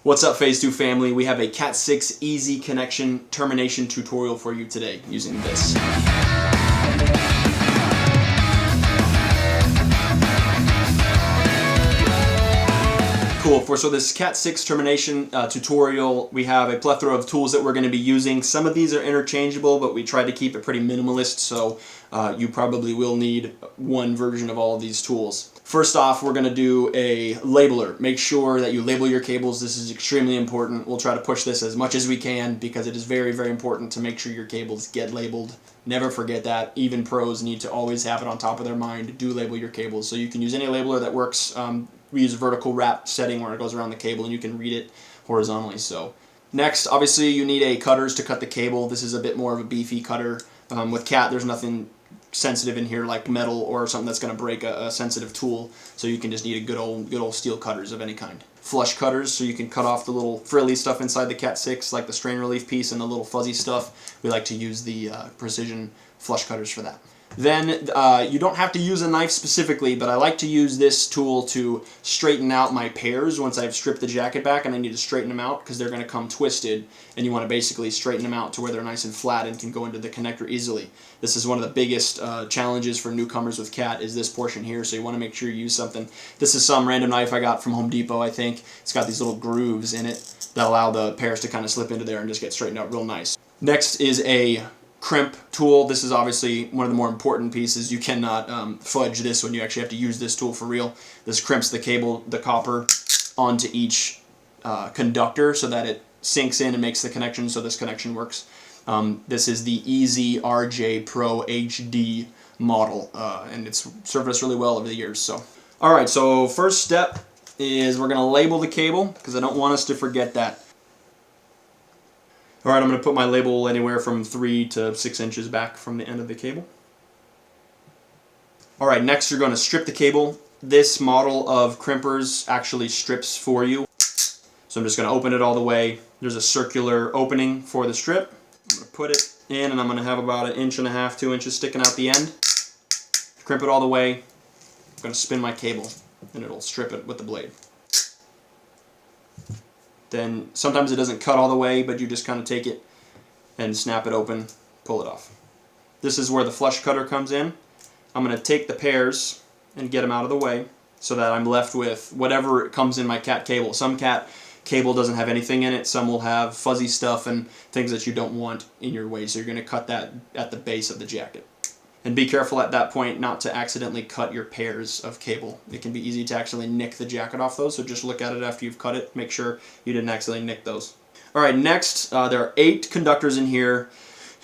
What's up, Phase 2 family? We have a CAT6 easy connection termination tutorial for you today using this. Cool. So this CAT6 termination tutorial, we have a plethora of tools that we're going to be using. Some of these are interchangeable, but we try to keep it pretty minimalist, so you probably will need one version of all of these tools. First off, we're going to do a labeler. Make sure that you label your cables. This is extremely important. We'll try to push this as much as we can because it is very, very important to make sure your cables get labeled. Never forget that. Even pros need to always have it on top of their mind. Do label your cables. So you can use any labeler that works. We use a vertical wrap setting where it goes around the cable and you can read it horizontally. So next, obviously, you need a cutters to cut the cable. This is a bit more of a beefy cutter. With CAT, there's nothing sensitive in here like metal or something that's going to break a sensitive tool, so you can just need a good old steel cutters of any kind. Flush cutters, so you can cut off the little frilly stuff inside the CAT6, like the strain relief piece and the little fuzzy stuff. We like to use the precision flush cutters for that. Then you don't have to use a knife specifically, but I like to use this tool to straighten out my pairs once I've stripped the jacket back and I need to straighten them out because they're going to come twisted, and you want to basically straighten them out to where they're nice and flat and can go into the connector easily. This is one of the biggest challenges for newcomers with CAT is this portion here, so you want to make sure you use something. This is some random knife I got from Home Depot, I think. It's got these little grooves in it that allow the pairs to kind of slip into there and just get straightened out real nice. Next is a CRIMP tool. This is obviously one of the more important pieces. You cannot fudge this when you actually have to use this tool for real. This crimps the cable, the copper, onto each conductor so that it sinks in and makes the connection so this connection works. This is the Easy RJ Pro HD model, and it's served us really well over the years. So, alright, so first step is we're going to label the cable because I don't want us to forget that. Alright, I'm going to put my label anywhere from 3 to 6 inches back from the end of the cable. Alright, next you're going to strip the cable. This model of crimpers actually strips for you. So I'm just going to open it all the way. There's a circular opening for the strip. I'm going to put it in, and I'm going to have about 1.5 inches, 2 inches sticking out the end. Crimp it all the way. I'm going to spin my cable, and it'll strip it with the blade. Then sometimes it doesn't cut all the way, but you just kind of take it and snap it open, pull it off. This is where the flush cutter comes in. I'm going to take the pairs and get them out of the way so that I'm left with whatever comes in my CAT cable. Some CAT cable doesn't have anything in it. Some will have fuzzy stuff and things that you don't want in your way, so you're going to cut that at the base of the jacket. And be careful at that point not to accidentally cut your pairs of cable. It can be easy to actually nick the jacket off those, so just look at it after you've cut it. Make sure you didn't accidentally nick those. Alright, next, there are 8 conductors in here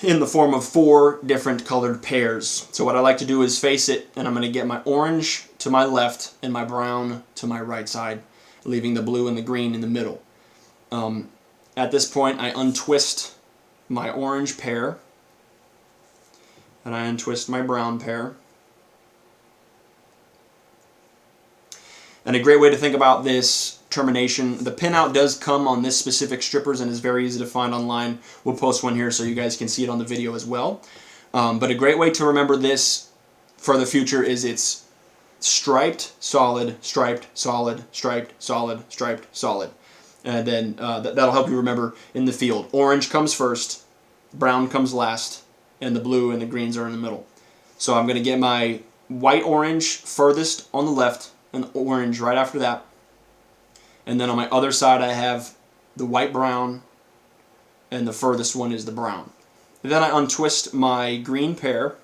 in the form of 4 different colored pairs. So what I like to do is face it, and I'm going to get my orange to my left and my brown to my right side, leaving the blue and the green in the middle. At this point, I untwist my orange pair, and I untwist my brown pair. And a great way to think about this termination, the pinout does come on this specific strippers and is very easy to find online. We'll post one here so you guys can see it on the video as well. But a great way to remember this for the future is it's striped, solid, striped, solid, striped, solid, striped, solid. And then that'll help you remember in the field. Orange comes first, brown comes last, and the blue and the greens are in the middle. So I'm going to get my white-orange furthest on the left and orange right after that. And then on my other side I have the white-brown, and the furthest one is the brown. Then I untwist my green pair,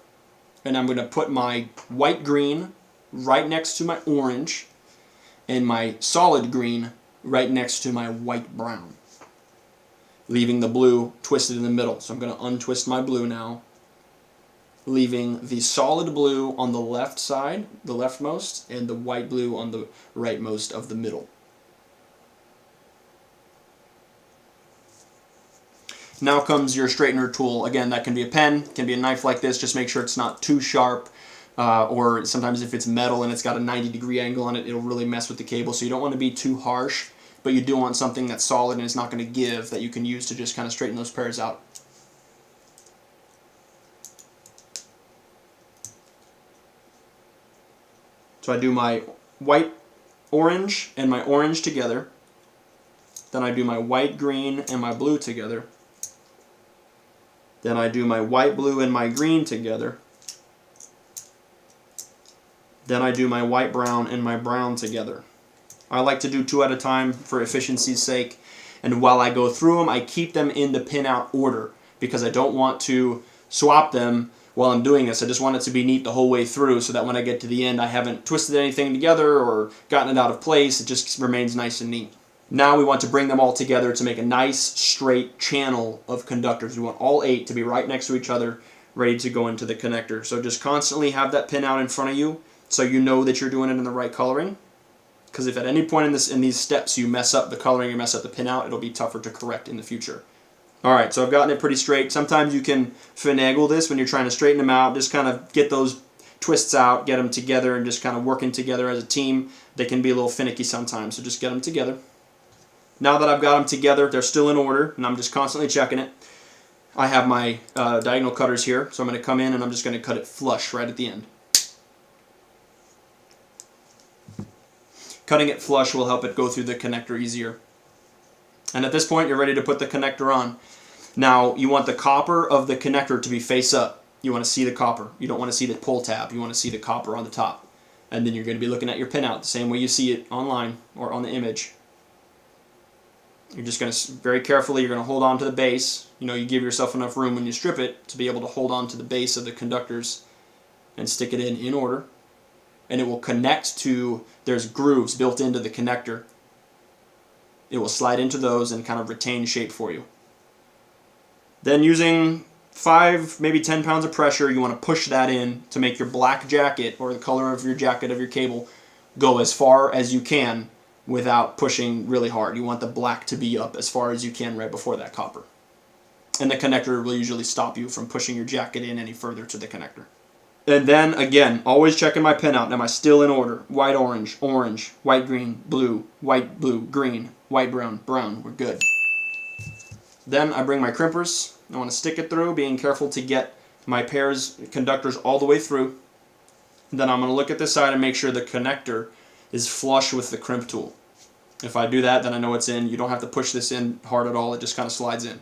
and I'm going to put my white-green right next to my orange, and my solid green right next to my white-brown, leaving the blue twisted in the middle. So I'm going to untwist my blue now, leaving the solid blue on the left side, the leftmost, and the white blue on the rightmost of the middle. Now comes your straightener tool. Again, that can be a pen, can be a knife like this. Just make sure it's not too sharp, or sometimes if it's metal and it's got a 90-degree angle on it, it'll really mess with the cable. So you don't want to be too harsh, but you do want something that's solid and it's not going to give, that you can use to just kind of straighten those pairs out. So I do my white, orange, and my orange together. then I do my white, green, and my blue together. Then I do my white, blue, and my green together. Then I do my white, brown, and my brown together. I like to do 2 at a time for efficiency's sake. And while I go through them, I keep them in the pinout order because I don't want to swap them while I'm doing this. I just want it to be neat the whole way through so that when I get to the end, I haven't twisted anything together or gotten it out of place. It just remains nice and neat. Now we want to bring them all together to make a nice straight channel of conductors. We want all 8 to be right next to each other, ready to go into the connector. So just constantly have that pin out in front of you so you know that you're doing it in the right coloring. Because if at any point in these steps you mess up the coloring or mess up the pinout, it'll be tougher to correct in the future. Alright, so I've gotten it pretty straight. Sometimes you can finagle this when you're trying to straighten them out. Just kind of get those twists out, get them together, and just kind of working together as a team. They can be a little finicky sometimes, so just get them together. Now that I've got them together, they're still in order, and I'm just constantly checking it. I have my diagonal cutters here, so I'm going to come in and I'm just going to cut it flush right at the end. Cutting it flush will help it go through the connector easier. And at this point, you're ready to put the connector on. Now, you want the copper of the connector to be face up. You want to see the copper. You don't want to see the pull tab. You want to see the copper on the top. And then you're going to be looking at your pinout the same way you see it online or on the image. You're just going to, very carefully, you're going to hold on to the base. You know, you give yourself enough room when you strip it to be able to hold on to the base of the conductors and stick it in order. And it will connect to, there's grooves built into the connector. It will slide into those and kind of retain shape for you. Then using 5, maybe 10 pounds of pressure, you want to push that in to make your black jacket, or the color of your jacket of your cable, go as far as you can without pushing really hard. You want the black to be up as far as you can right before that copper. And the connector will usually stop you from pushing your jacket in any further to the connector. And then, again, always checking my pinout. Am I still in order? White, orange, orange, white, green, blue, white, blue, green, white, brown, brown. We're good. Then I bring my crimpers. I want to stick it through, being careful to get my pairs, conductors all the way through. And then I'm going to look at this side and make sure the connector is flush with the crimp tool. If I do that, then I know it's in. You don't have to push this in hard at all. It just kind of slides in.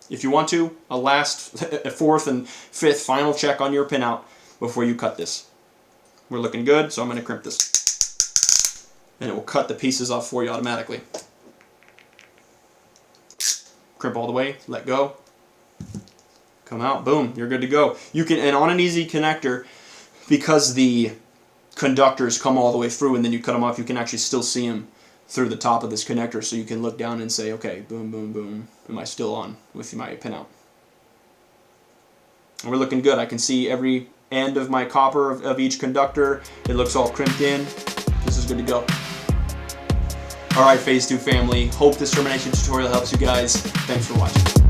If you want to, a 4th and 5th final check on your pinout before you cut this. We're looking good, so I'm going to crimp this. And it will cut the pieces off for you automatically. Crimp all the way, let go. Come out, boom, you're good to go. You can, and on an easy connector, because the conductors come all the way through and then you cut them off, you can actually still see them through the top of this connector, so you can look down and say, okay, boom, boom, boom, am I still on with my pinout? And we're looking good. I can see every end of my copper of each conductor. It looks all crimped in. This is good to go. Alright, Phase 2 family, hope this termination tutorial helps you guys. Thanks for watching.